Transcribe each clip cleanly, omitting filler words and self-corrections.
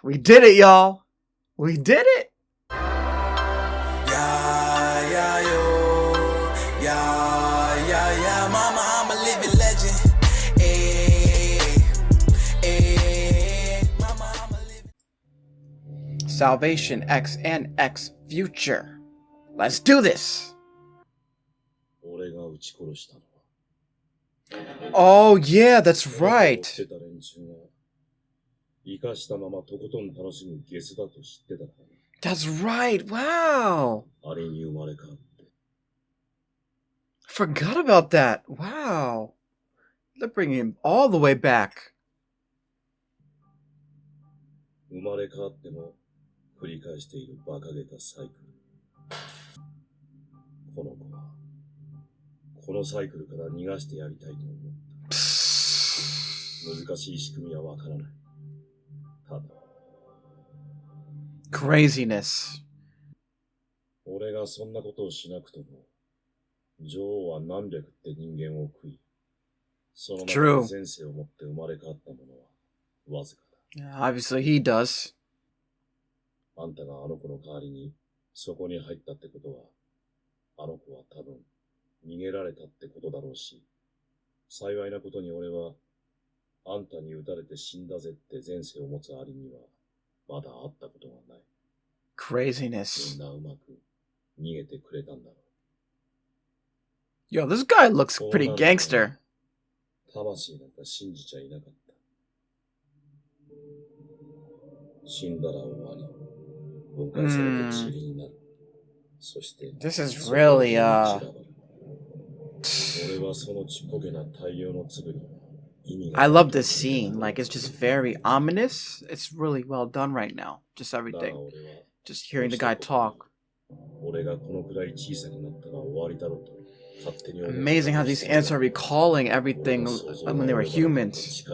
We did it, y'all. We did it. Yeah, yeah, yo. Yeah, yeah, yeah. Mama, I'm a living legend. Mama, I'm a living. Salvation X and X Future. Let's do this. Oh, yeah, that's right. That's right. Wow. Forgot about that. Wow. They're bringing him all the way back. Craziness. True. Yeah, obviously he does. Craziness. Yo, this guy looks pretty gangster. This is really, I love this scene. Like, it's just very ominous. It's really well done right now. Just everything. Just hearing the guy talk. Amazing how these ants are recalling everything when they were humans.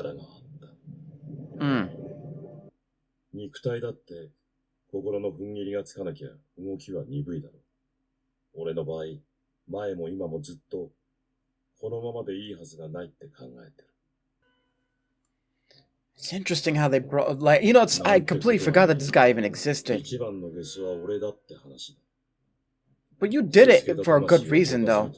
It's interesting how they brought, like, you know, I completely forgot that this guy even existed. But you did it for a good reason, though.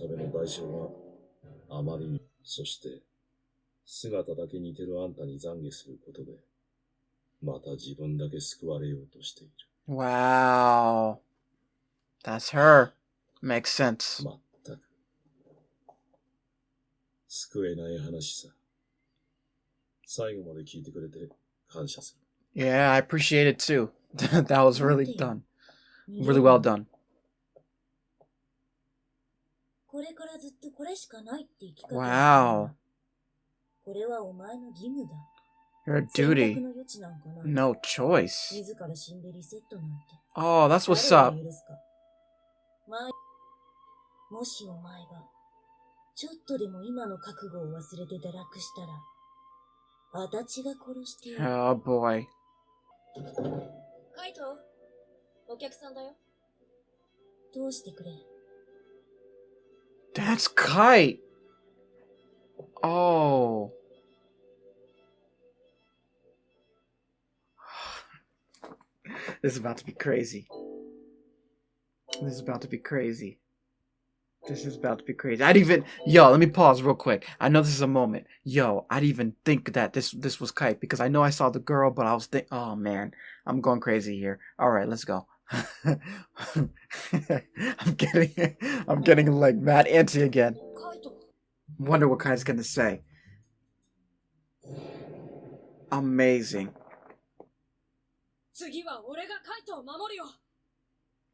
Wow. That's her. Makes sense. Yeah, I appreciate it too. That was really done. Really well done. Wow. Your duty. No choice. Oh, that's what's up. Oh boy. That's Kite. Oh. This is about to be crazy. This is about to be crazy. This is about to be crazy. Yo, let me pause real quick. I know this is a moment. Yo, I'd even think that this was Kite because I know I saw the girl, but I was oh man, I'm going crazy here. All right, let's go. I'm getting like mad antsy again. Wonder what Kite's gonna say. Amazing.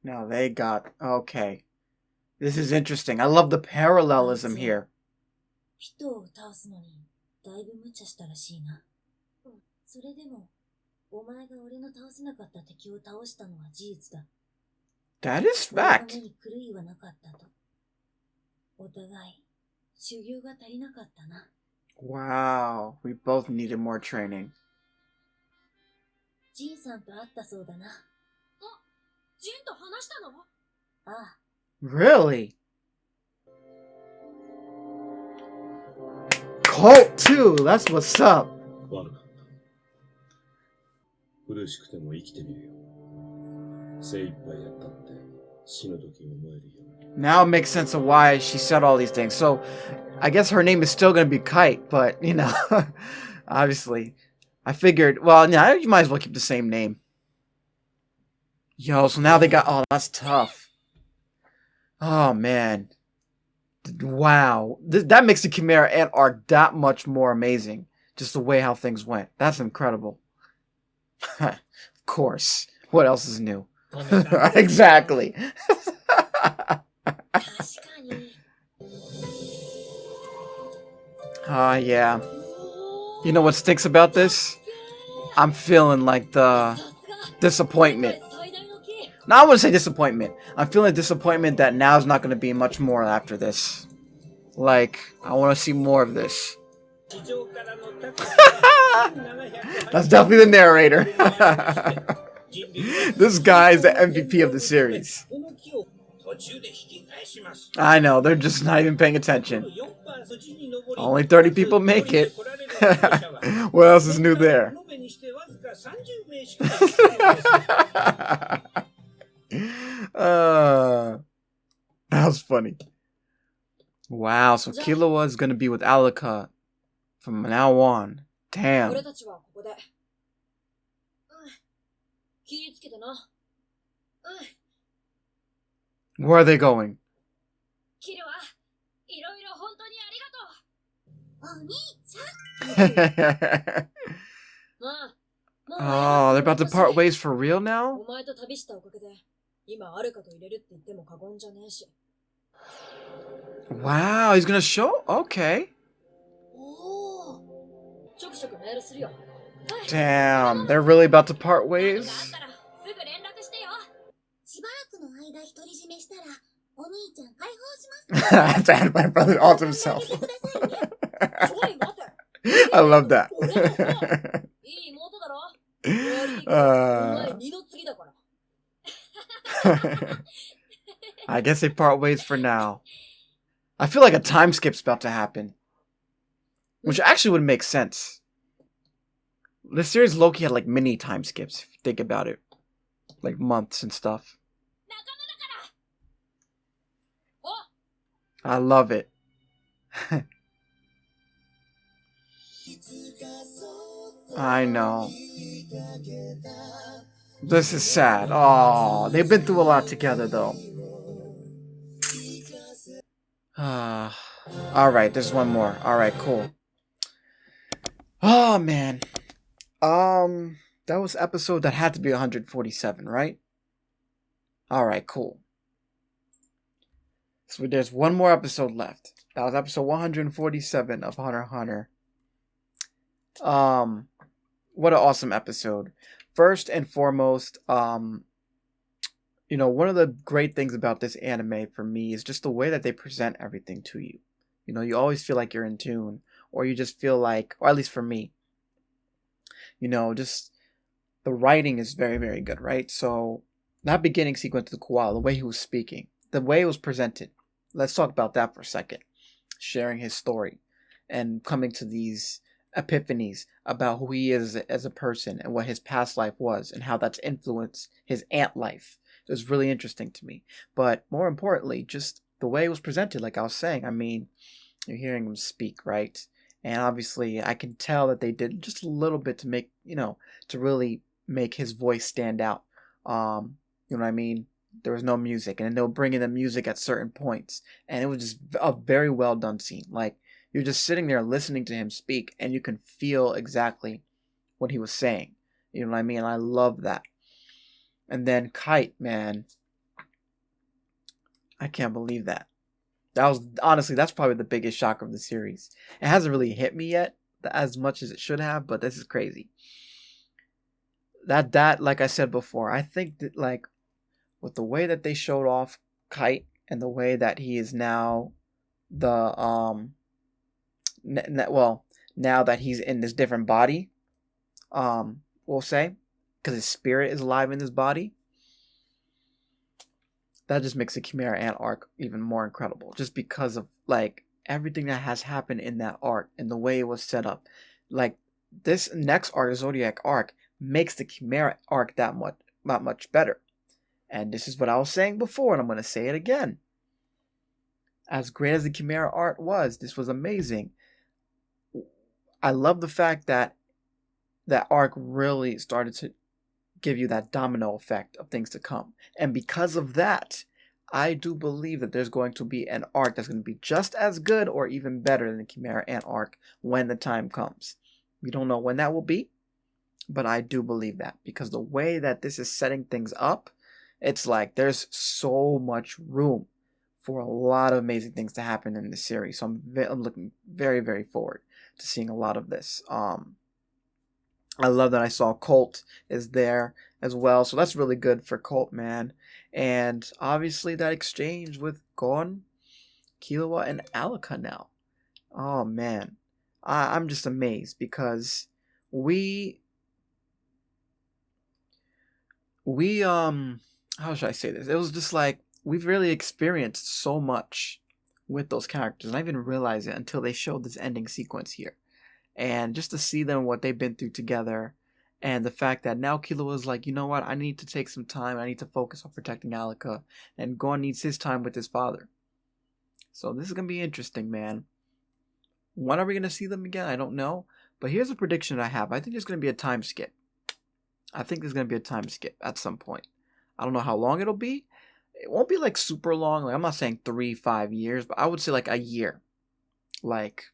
Now they got okay. This is interesting. I love the parallelism here. That is fact. Wow, we both needed more training. Really? Colt too, that's what's up. 苦しくても生きてみるよ。精一杯やったって死の時思えるよ。Now it makes sense of why she said all these things. So, I guess her name is still gonna be Kite, but, you know, obviously. I figured, well, yeah, you might as well keep the same name. Yo, so now they got, oh, that's tough. Oh, man. Wow. That makes the Chimera Ant arc that much more amazing. Just the way how things went. That's incredible. Of course. What else is new? Exactly. Yeah. You know what stinks about this? I'm feeling like the disappointment. No, I wouldn't say disappointment. I'm feeling disappointment that now's not going to be much more after this. Like, I want to see more of this. That's definitely the narrator. This guy is the MVP of the series. I know, they're just not even paying attention. Only 30 people make it. What else is new there? That was funny. Wow, so Killua is going to be with Alika from now on. Damn. Where are they going? Oh, they're about to part ways for real now? Wow, he's gonna show? Okay. Damn, they're really about to part ways? That's my brother alt himself. I love that. I guess they part ways for now. I feel like a time skip's about to happen. Which actually would make sense. This series low-key had like mini time skips, if you think about it. Like months and stuff. I love it. I know. This is sad. Oh, they've been through a lot together though. Alright, there's one more. Alright, cool. Oh man. That was episode that had to be 147, right? Alright, cool. So there's one more episode left. That was episode 147 of Hunter x Hunter. What an awesome episode. First and foremost, you know, one of the great things about this anime for me is just the way that they present everything to you. You know, you always feel like you're in tune, or you just feel like, or at least for me, you know, just the writing is very, very good, right? So that beginning sequence of the koala, the way he was speaking, the way it was presented. Let's talk about that for a second. Sharing his story and coming to these epiphanies about who he is as a person and what his past life was and how that's influenced his ant life. It was really interesting to me. But more importantly, just the way it was presented, like I was saying. I mean, you're hearing him speak, right? And obviously I can tell that they did just a little bit to make, you know, to really make his voice stand out. You know what I mean? There was no music, and then they'll bring in the music at certain points, and it was just a very well done scene. Like, you're just sitting there listening to him speak, and you can feel exactly what he was saying. You know what I mean? I love that. And then Kite, man, I can't believe that. That was, honestly, that's probably the biggest shock of the series. It hasn't really hit me yet as much as it should have, but this is crazy. That, like I said before, I think that, like, with the way that they showed off Kite and the way that he is now the now that he's in this different body, we'll say, because his spirit is alive in his body, that just makes the Chimera Ant arc even more incredible, just because of like everything that has happened in that arc and the way it was set up. Like, this next arc, the Zodiac arc, makes the Chimera arc that much better. And this is what I was saying before, and I'm going to say it again. As great as the Chimera art was, this was amazing. I love the fact that that arc really started to give you that domino effect of things to come. And because of that, I do believe that there's going to be an arc that's going to be just as good or even better than the Chimera Ant arc when the time comes. We don't know when that will be, but I do believe that because the way that this is setting things up, it's like there's so much room for a lot of amazing things to happen in this series. So I'm looking very, very forward to seeing a lot of this. I love that I saw Colt is there as well. So that's really good for Colt, man. And obviously that exchange with Gon, Killua, and Alaka now. Oh, man. I'm just amazed because we how should I say this? It was just like we've really experienced so much with those characters, and I didn't realize it until they showed this ending sequence here. And just to see them, what they've been through together, and the fact that now Killua is like, you know what, I need to take some time, I need to focus on protecting Alaka, and Gon needs his time with his father. So this is going to be interesting, man. When are we going to see them again? I don't know. But here's a prediction I have. I think there's going to be a time skip. I think there's going to be a time skip at some point. I don't know how long it'll be. It won't be like super long. Like I'm not saying 3-5 years, but I would say like a year. Like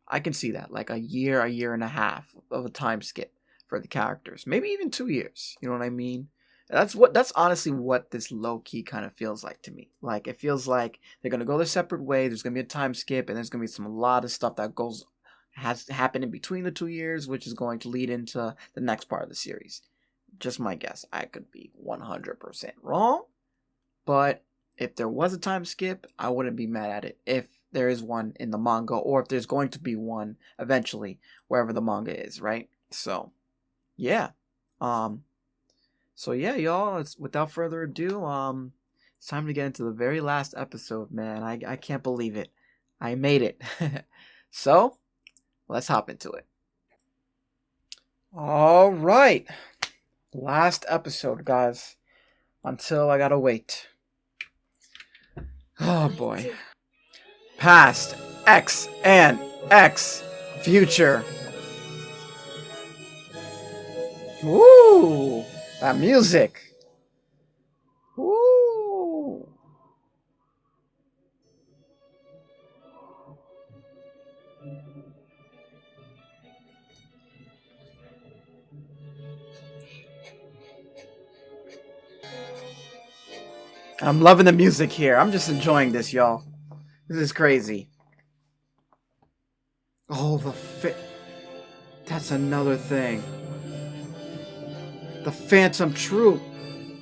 I can see that. Like a year and a half of a time skip for the characters. Maybe even 2 years. You know what I mean? That's honestly what this low-key kind of feels like to me. Like it feels like they're gonna go their separate way. There's gonna be a time skip, and there's gonna be a lot of stuff that has happened in between the 2 years, which is going to lead into the next part of the series. Just my guess. I could be 100% wrong, but if there was a time skip, I wouldn't be mad at it. If there is one in the manga, or if there's going to be one eventually wherever the manga is, right? So, yeah. So yeah, y'all, without further ado, it's time to get into the very last episode, man. I can't believe it. I made it. So, let's hop into it. All right. Last episode, guys. Until I gotta wait. Oh boy. Past, X, and X, future. Woo! That music. Woo! I'm loving the music here. I'm just enjoying this, y'all. This is crazy. Oh, that's another thing. The Phantom Troop.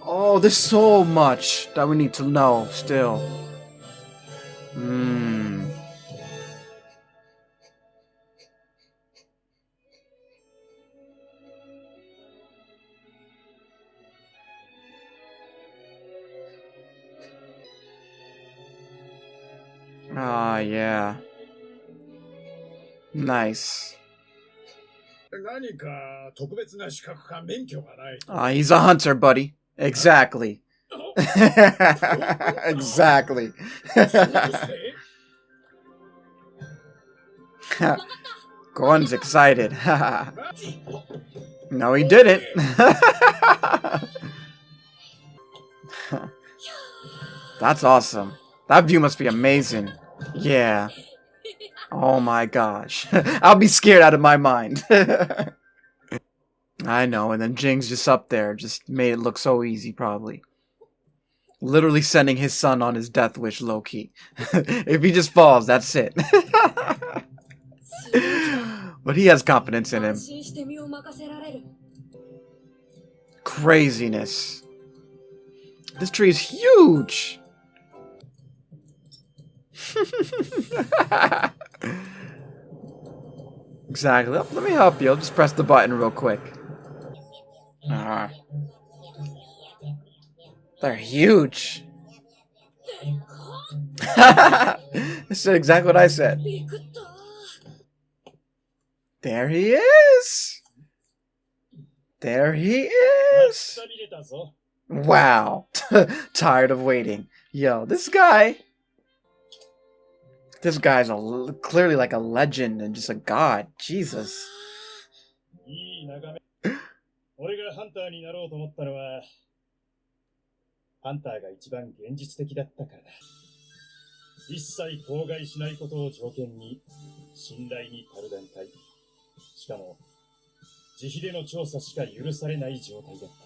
Oh, there's so much that we need to know still. Ah, yeah. Nice. He's a hunter, buddy. Exactly. Exactly. Gon's excited. No, he didn't. That's awesome. That view must be amazing. Yeah. Oh my gosh. I'll be scared out of my mind. I know, and then Jing's just up there, just made it look so easy, probably. Literally sending his son on his death wish, low-key. If he just falls, that's it. But he has confidence in him. Craziness. This tree is huge! Exactly. Oh, let me help you. I'll just press the button real quick. They're huge. This is exactly what I said. There he is. There he 待 is. った見れたぞ。 Wow. Tired of waiting. Yo, this guy's clearly like a legend and just a god. Jesus. いい眺め。俺がハンターになろうと思ったのは、ハンターが一番現実的だったからだ。一切口外しないことを条件に、信頼に足る団体。しかも、自費での調査しか許されない状態だった。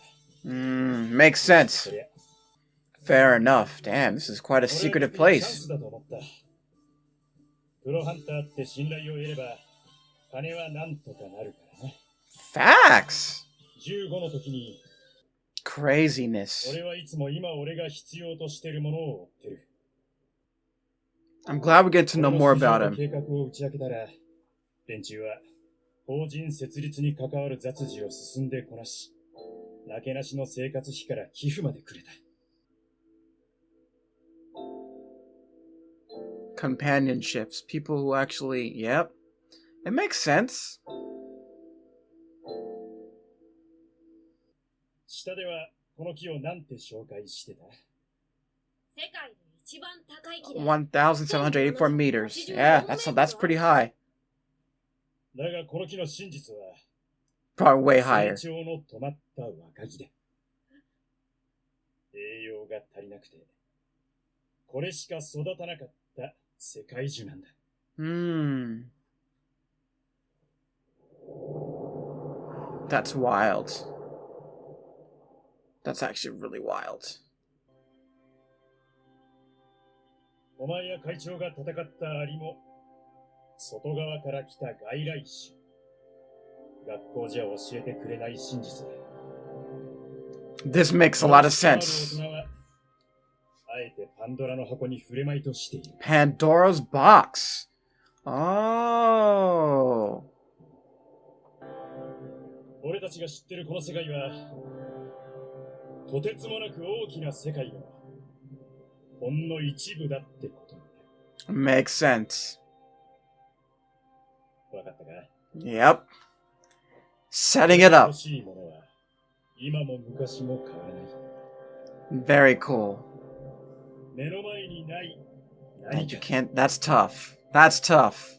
Makes sense. Fair enough. Damn, this is quite a secretive place. プロハンターって信頼を得れば、金はなんとかなるからな。Facts. 15の時に、 Craziness. 俺はいつも今俺が必要としているものを追ってる。 I'm glad we get to know more about him. 計画を打ち明けたら、連中は法人設立に関わる雑事を進んでこなし、なけなしの生活費から寄付までくれた。 Companionships. People who actually, yep. It makes sense. 下ではこの木をなんて紹介してた？ 1,784 meters. Yeah, that's pretty high. だがこの木の真実は Probably way higher. 成長の止まった若木で、栄養が足りなくてこれしか育たなかった世界樹なんだ。That's wild. That's actually really wild. お前や会長が戦ったアリも外側から来た外来種。学校じゃ教えてくれない真実だ。 This makes a lot of sense. あえてパンドラの箱に触れまいとしている。 Pandora's box. Oh. 俺たちが知ってるこの世界はとてつもなく大きな世界のほんの一部だってことなんだ。 Makes sense. わかったか？ Yep. Setting it up. 欲しいものは今も昔も変わらない。 Very cool. 目の前にない And you can't. That's tough. That's tough.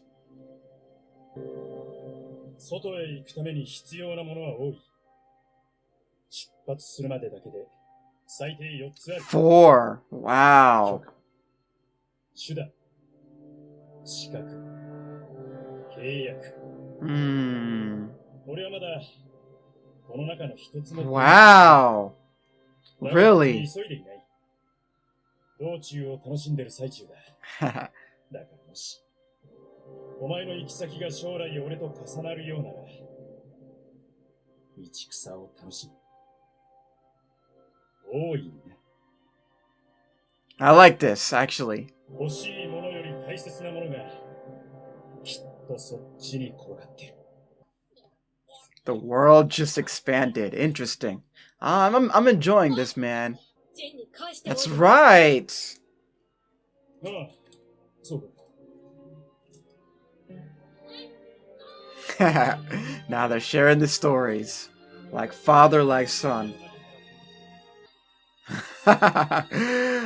外へ行くために必要なものは多い。出発するまでだけで最低4つある。 4. Wow. 手段、資格、契約。 俺はまだこの中の一つも。 Wow. Really? 急いでいない。道中を楽しんでる最中だ。だからもしお前の行き先が将来俺と重なるようなら、道草を楽しむ。大いにね。 I like this, actually. 欲しいものより大切なものがきっとそっちに転がってる。 The world just expanded. Interesting. I'm enjoying this, man. That's right. ああ、そうか。 Now they're sharing the stories. Like father, like son. Oh,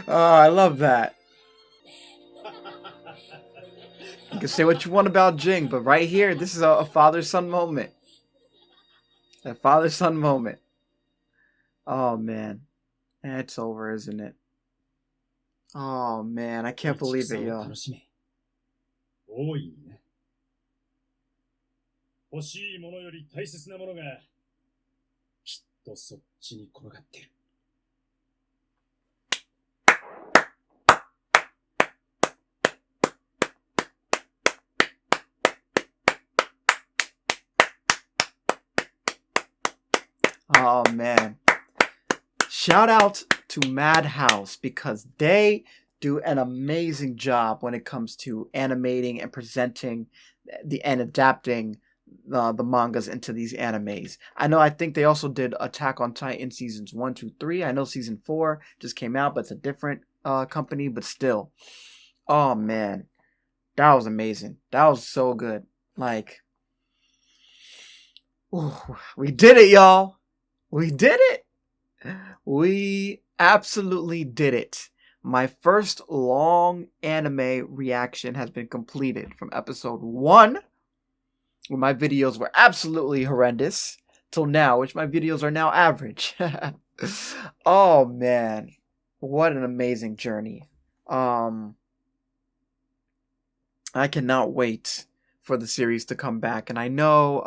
I love that. You can say what you want about Jing, but right here, this is a father-son moment. A father-son moment. Oh, man. It's over, isn't it? Oh, man. I can't believe it, yo. 大いにね。欲しいものより大切なものがきっとそっちに転がってる。 Oh, man. Shout out to Madhouse because they do an amazing job when it comes to animating and presenting and adapting the mangas into these animes. I think they also did Attack on Titan seasons 1, 2, 3. I know season 4 just came out, but it's a different company, but still. Oh, man. That was amazing. That was so good. Like, ooh, we did it, y'all. We did it! We absolutely did it. My first long anime reaction has been completed from episode 1, where my videos were absolutely horrendous, till now, which my videos are now average. Oh man, what an amazing journey. I cannot wait for the series to come back, and I know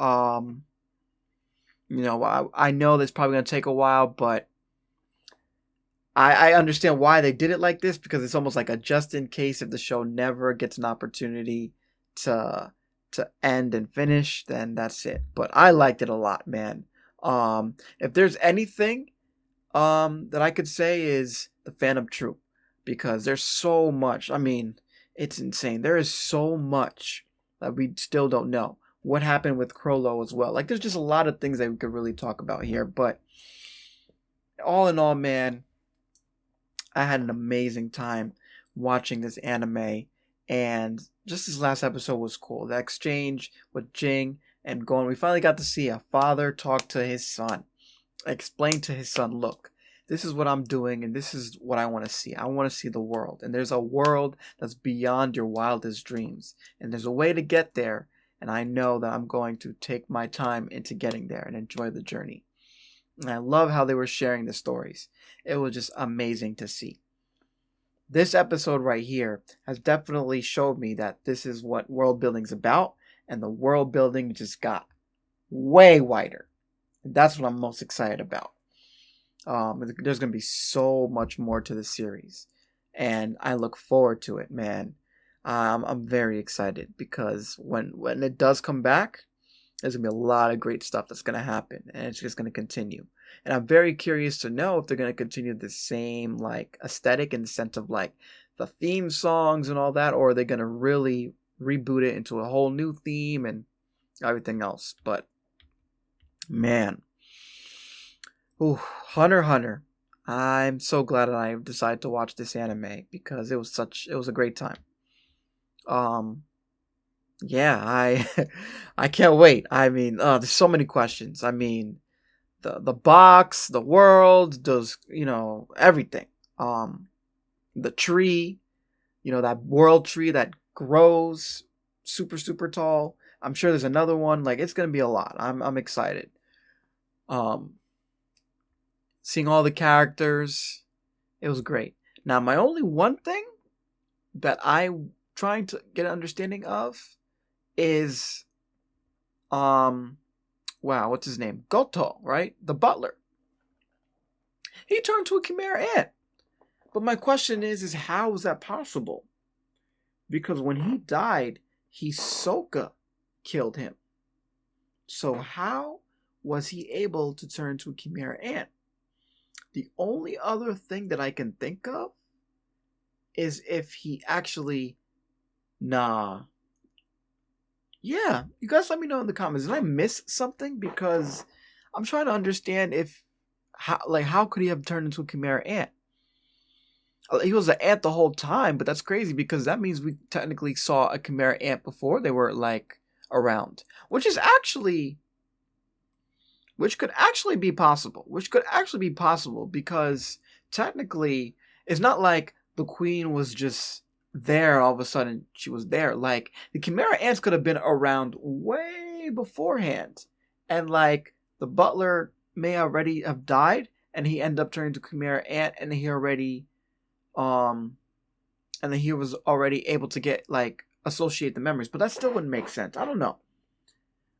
I know that's probably going to take a while, but I understand why they did it like this, because it's almost like a just in case if the show never gets an opportunity to end and finish, then that's it. But I liked it a lot, man. If there's anything that I could say is the Phantom Troop, because there's so much. I mean, it's insane. There is so much that we still don't know. What happened with Crollo as well. Like, there's just a lot of things that we could really talk about here. But all in all, man, I had an amazing time watching this anime. And just this last episode was cool. The exchange with Jing and Gon. We finally got to see a father talk to his son. Explain to his son, look, this is what I'm doing and this is what I want to see. I want to see the world. And there's a world that's beyond your wildest dreams. And there's a way to get there. And I know that I'm going to take my time into getting there and enjoy the journey. And I love how they were sharing the stories. It was just amazing to see. This episode right here has definitely showed me that this is what world building's about. And the world building just got way wider. And that's what I'm most excited about. There's going to be so much more to the series. And I look forward to it, man. I'm very excited because when it does come back, there's going to be a lot of great stuff that's going to happen. And it's just going to continue. And I'm very curious to know if they're going to continue the same like aesthetic in the sense of like the theme songs and all that. Or are they going to really reboot it into a whole new theme and everything else. But man. Ooh, Hunter x Hunter. I'm so glad that I decided to watch this anime because it was a great time. Yeah, I can't wait. I mean, there's so many questions. I mean, the box, the world, does, everything. The tree, that world tree that grows super super tall. I'm sure there's another one. Like, it's going to be a lot. I'm excited. Seeing all the characters, it was great. Now, my only one thing that I'm trying to get an understanding of is, what's his name? Goto, right? The butler. He turned to a chimera ant. But my question is how is that possible? Because when he died, Hisoka killed him. So how was he able to turn to a chimera ant? The only other thing that I can think of is if he actually... Nah. Yeah, you guys let me know in the comments. Did I miss something? Because I'm trying to understand how could he have turned into a chimera ant? He was an ant the whole time, but that's crazy because that means we technically saw a chimera ant before they were like around, which could actually be possible. Because technically it's not like the queen was just there all of a sudden. She was there. Like, the chimera ants could have been around way beforehand, and like the butler may already have died and he ended up turning to chimera ant, and he already and then he was already able to get like associate the memories, but that still wouldn't make sense. I don't know.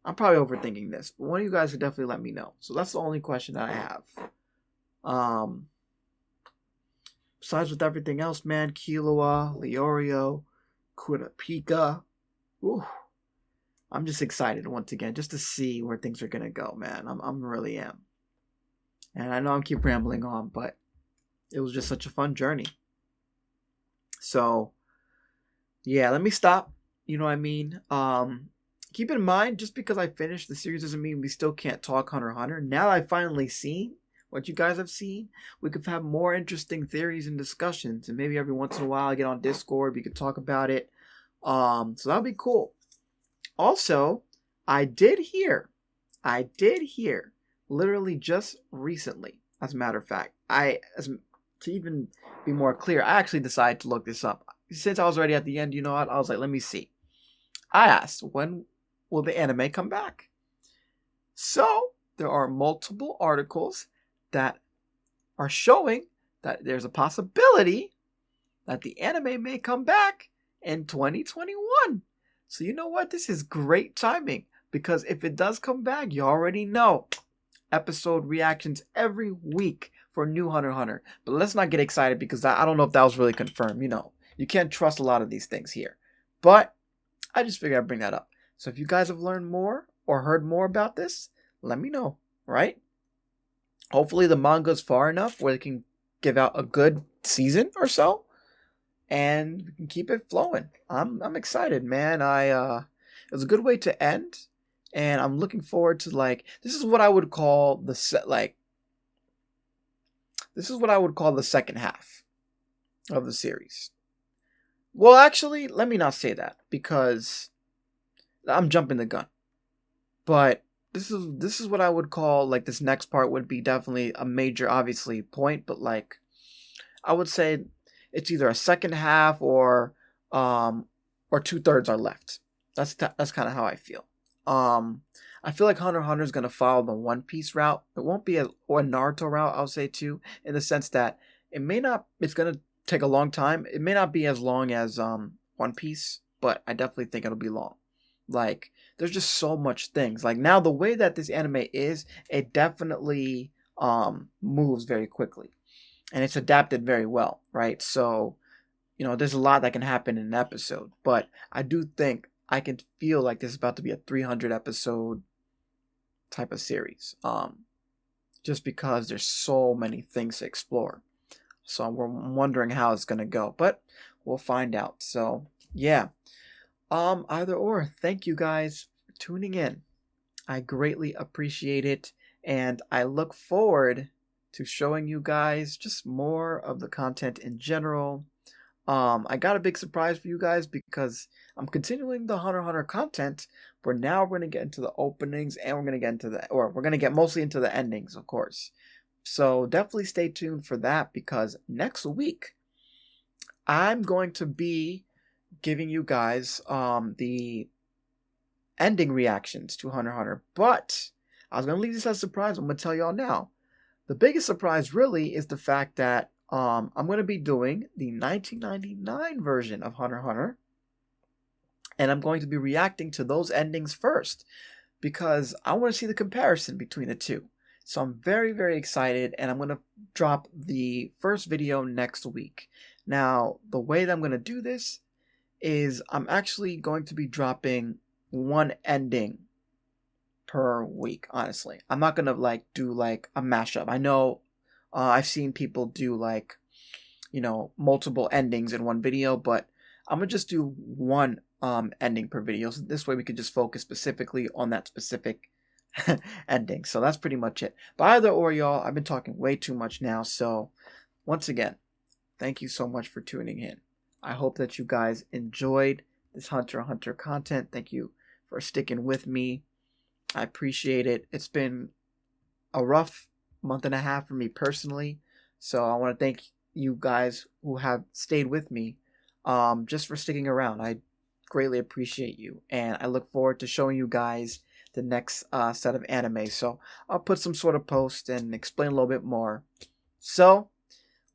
I'm probably overthinking this, but one of you guys could definitely let me know. So that's the only question that I have. Besides with everything else, man, Killua, Leorio, Kurapika, I'm just excited once again just to see where things are gonna go, man. I'm really am. And I know I keep rambling on, but it was just such a fun journey. So, yeah, let me stop. You know what I mean? Keep in mind, just because I finished the series doesn't mean we still can't talk Hunter x Hunter. Now I've finally seen what you guys have seen, we could have more interesting theories and discussions. And maybe every once in a while I get on Discord, we could talk about it. So that'll be cool. Also, I did hear literally just recently, as a matter of fact. To even be more clear, I actually decided to look this up. Since I was already at the end, you know what? I was like, let me see. I asked, when will the anime come back? So, there are multiple articles that are showing that there's a possibility that the anime may come back in 2021. So you know what? This is great timing, because if it does come back, you already know episode reactions every week for new Hunter x Hunter. But let's not get excited, because I don't know if that was really confirmed. You know, you can't trust a lot of these things here. But I just figured I'd bring that up. So if you guys have learned more or heard more about this, let me know, right? Hopefully the manga's far enough where they can give out a good season or so, and we can keep it flowing. I'm excited, man. It was a good way to end, and I'm looking forward to, like, this is what I would call the second half of the series. Well, actually, let me not say that, because I'm jumping the gun. But this is what I would call, like, this next part would be definitely a major, obviously, point, but, like, I would say it's either a second half or 2/3 are left. That's kind of how I feel. I feel like Hunter x Hunter is gonna follow the One Piece route. It won't be or Naruto route, I'll say too, in the sense that it's gonna take a long time. It may not be as long as One Piece, but I definitely think it'll be long. Like, there's just so much things. Like, now the way that this anime is, it definitely moves very quickly. And it's adapted very well, right? So, you know, there's a lot that can happen in an episode. But I do think I can feel like this is about to be a 300 episode type of series. Just because there's so many things to explore. So we're wondering how it's going to go. But we'll find out. So, yeah. Either or, thank you guys for tuning in. I greatly appreciate it. And I look forward to showing you guys just more of the content in general. I got a big surprise for you guys, because I'm continuing the Hunter x Hunter content, but now we're going to get into the openings, and we're going to get mostly into the endings, of course. So definitely stay tuned for that, because next week I'm going to be giving you guys the ending reactions to Hunter x Hunter. But I was going to leave this as a surprise. I'm going to tell y'all now. The biggest surprise really is the fact that I'm going to be doing the 1999 version of Hunter x Hunter. And I'm going to be reacting to those endings first, because I want to see the comparison between the two. So I'm very, very excited, and I'm going to drop the first video next week. Now, the way that I'm going to do this is I'm actually going to be dropping one ending per week, honestly. I'm not going to do a mashup. I know I've seen people do multiple endings in one video, but I'm going to just do one ending per video. So this way we could just focus specifically on that specific ending. So that's pretty much it. But either or, y'all, I've been talking way too much now. So once again, thank you so much for tuning in. I hope that you guys enjoyed this Hunter x Hunter content. Thank you for sticking with me. I appreciate it. It's been a rough month and a half for me personally. So I want to thank you guys who have stayed with me just for sticking around. I greatly appreciate you. And I look forward to showing you guys the next set of anime. So I'll put some sort of post and explain a little bit more. So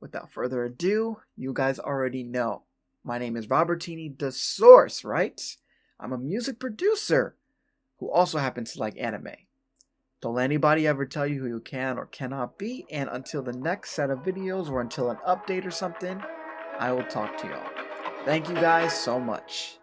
without further ado, you guys already know. My name is Robertini De'Source, right? I'm a music producer who also happens to like anime. Don't let anybody ever tell you who you can or cannot be. And until the next set of videos or until an update or something, I will talk to y'all. Thank you guys so much.